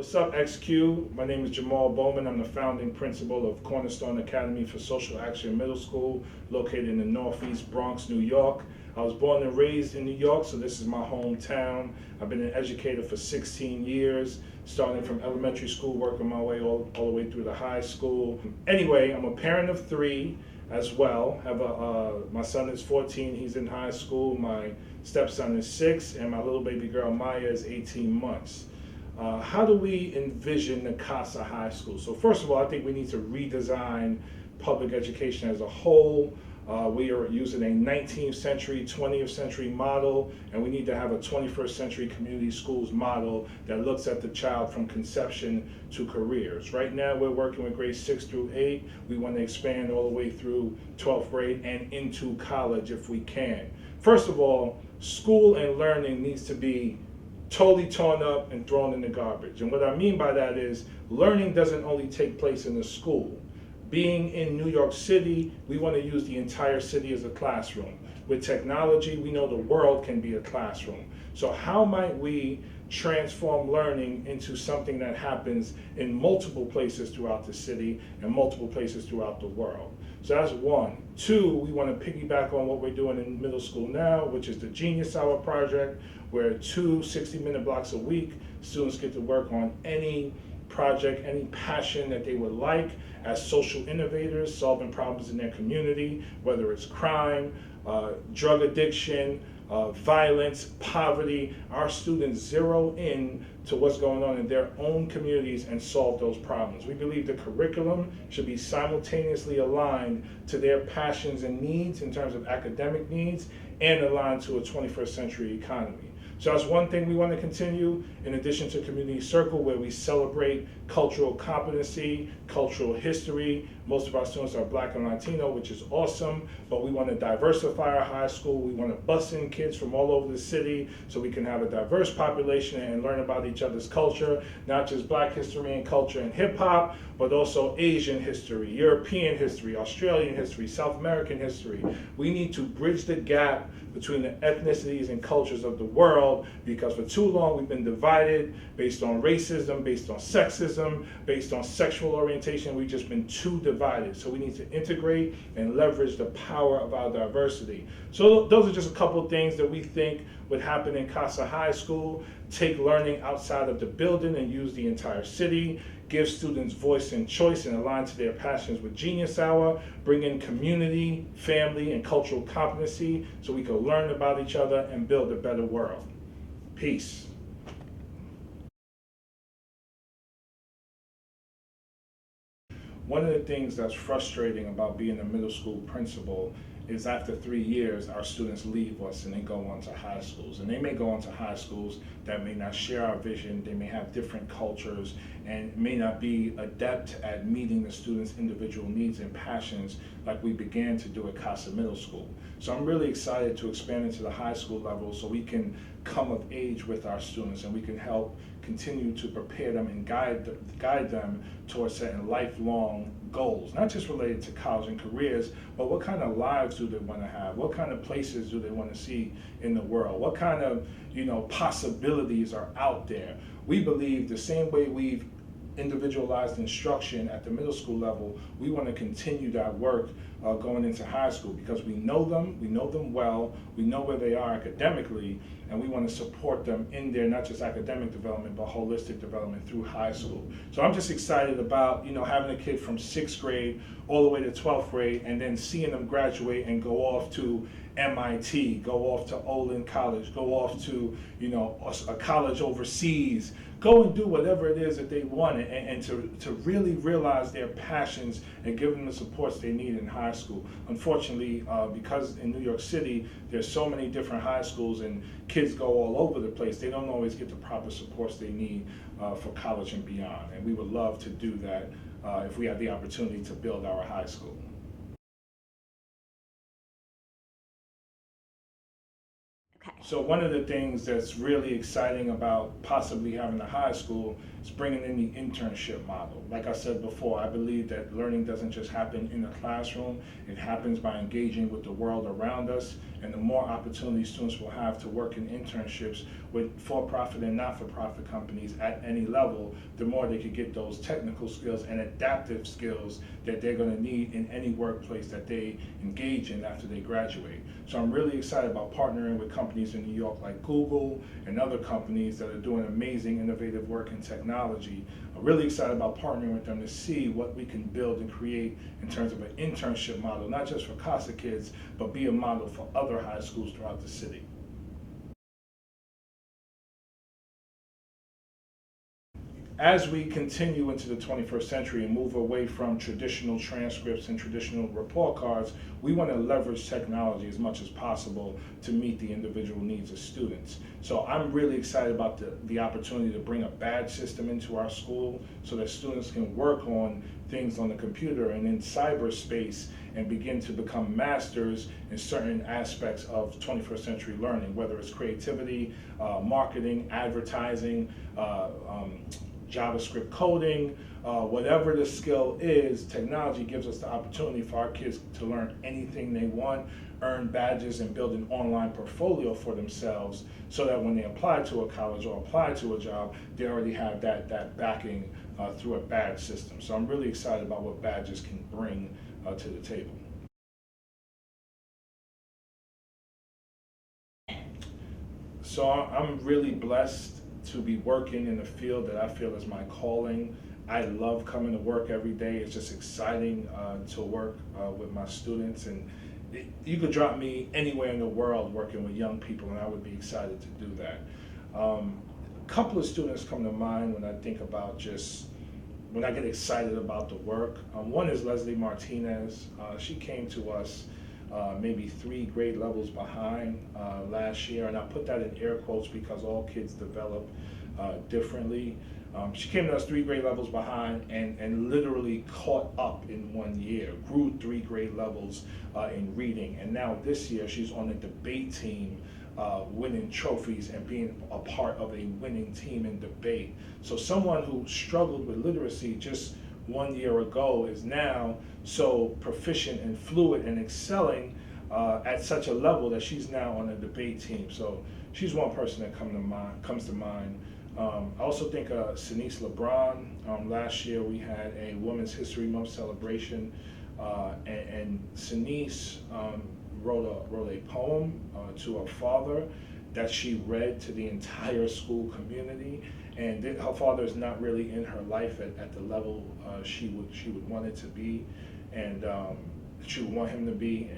What's up, XQ? My name is Jamaal Bowman. I'm the founding principal of Cornerstone Academy for Social Action Middle School, located in the Northeast Bronx, New York. I was born and raised in New York, so this is my hometown. I've been an educator for 16 years, starting from elementary school, working my way all the way through the high school. Anyway, I'm a parent of 3 as well. My son is 14, he's in high school. My stepson is 6, and my little baby girl Maya is 18 months. How do we envision the C.A.S.A high school? So first of all, I think we need to redesign public education as a whole. We are using a 19th century, 20th century model, and we need to have a 21st century community schools model that looks at the child from conception to careers. Right now, we're working with grades 6 through 8. We want to expand all the way through 12th grade and into college if we can. First of all, school and learning needs to be totally torn up and thrown in the garbage. And what I mean by that is learning doesn't only take place in the school. Being in New York City, we want to use the entire city as a classroom. With technology, we know the world can be a classroom. So how might we transform learning into something that happens in multiple places throughout the city and multiple places throughout the world? So that's one. 2, we want to piggyback on what we're doing in middle school now, which is the Genius Hour project, where 2 60-minute blocks a week, students get to work on any project, any passion that they would like as social innovators, solving problems in their community, whether it's crime, drug addiction, violence, poverty. Our students zero in to what's going on in their own communities and solve those problems. We believe the curriculum should be simultaneously aligned to their passions and needs in terms of academic needs and aligned to a 21st century economy. So that's one thing we want to continue, in addition to Community Circle, where we celebrate cultural competency, cultural history. Most of our students are Black and Latino, which is awesome, but we want to diversify our high school. We want to bus in kids from all over the city so we can have a diverse population and learn about each other's culture, not just Black history and culture and hip hop, but also Asian history, European history, Australian history, South American history. We need to bridge the gap between the ethnicities and cultures of the world, because for too long we've been divided based on racism, based on sexism, based on sexual orientation. We've just been too divided. So we need to integrate and leverage the power of our diversity. So those are just a couple of things that we think would happen in C.A.S.A High School. Take learning outside of the building and use the entire city. Give students voice and choice and align to their passions with Genius Hour. Bring in community, family, and cultural competency so we can learn about each other and build a better world. Peace. One of the things that's frustrating about being a middle school principal is after 3 years, our students leave us and they go on to high schools. And they may go on to high schools that may not share our vision, they may have different cultures, and may not be adept at meeting the students' individual needs and passions like we began to do at C.A.S.A Middle School. So I'm really excited to expand into the high school level so we can come of age with our students and we can help continue to prepare them and guide them towards setting lifelong goals, not just related to college and careers, but what kind of lives do they want to have? What kind of places do they want to see in the world? What kind of, possibilities are out there? We believe the same way we've individualized instruction at the middle school level, we want to continue that work going into high school, because we know them well, we know where they are academically, and we want to support them in their not just academic development but holistic development through high school. So I'm just excited about having a kid from 6th grade all the way to 12th grade and then seeing them graduate and go off to MIT, go off to Olin College, go off to a college overseas, go and do whatever it is that they want, and to really realize their passions and give them the supports they need in high school. Unfortunately, because in New York City there's so many different high schools and kids go all over the place, they don't always get the proper supports they need for college and beyond. And we would love to do that if we had the opportunity to build our high school. Okay. So one of the things that's really exciting about possibly having a high school is bringing in the internship model. Like I said before, I believe that learning doesn't just happen in the classroom, it happens by engaging with the world around us, and the more opportunities students will have to work in internships with for-profit and not-for-profit companies at any level, the more they could get those technical skills and adaptive skills that they're going to need in any workplace that they engage in after they graduate. So I'm really excited about partnering with companies in New York like Google and other companies that are doing amazing innovative work in technology. I'm really excited about partnering with them to see what we can build and create in terms of an internship model, not just for C.A.S.A kids, but be a model for other high schools throughout the city. As we continue into the 21st century and move away from traditional transcripts and traditional report cards, we want to leverage technology as much as possible to meet the individual needs of students. So I'm really excited about the opportunity to bring a badge system into our school so that students can work on things on the computer and in cyberspace and begin to become masters in certain aspects of 21st century learning, whether it's creativity, marketing, advertising, JavaScript coding, whatever the skill is. Technology gives us the opportunity for our kids to learn anything they want, earn badges, and build an online portfolio for themselves so that when they apply to a college or apply to a job, they already have that backing through a badge system. So I'm really excited about what badges can bring to the table. So I'm really blessed to be working in a field that I feel is my calling. I love coming to work every day. It's just exciting to work with my students, and you could drop me anywhere in the world working with young people, and I would be excited to do that. A couple of students come to mind when I think about when I get excited about the work. One is Leslie Martinez. She came to us maybe 3 grade levels behind last year, and I put that in air quotes because all kids develop differently. She came to us 3 grade levels behind and literally caught up in 1 year, grew 3 grade levels in reading, and now this year she's on the debate team, winning trophies and being a part of a winning team in debate. So someone who struggled with literacy just 1 year ago is now so proficient and fluid and excelling at such a level that she's now on a debate team. So she's one person that comes to mind. I also think C.A.S.A LeBron. Last year we had a Women's History Month celebration, and C.A.S.A wrote a poem to her father that she read to the entire school community, and her father is not really in her life at the level she would want it to be, and she would want him to be.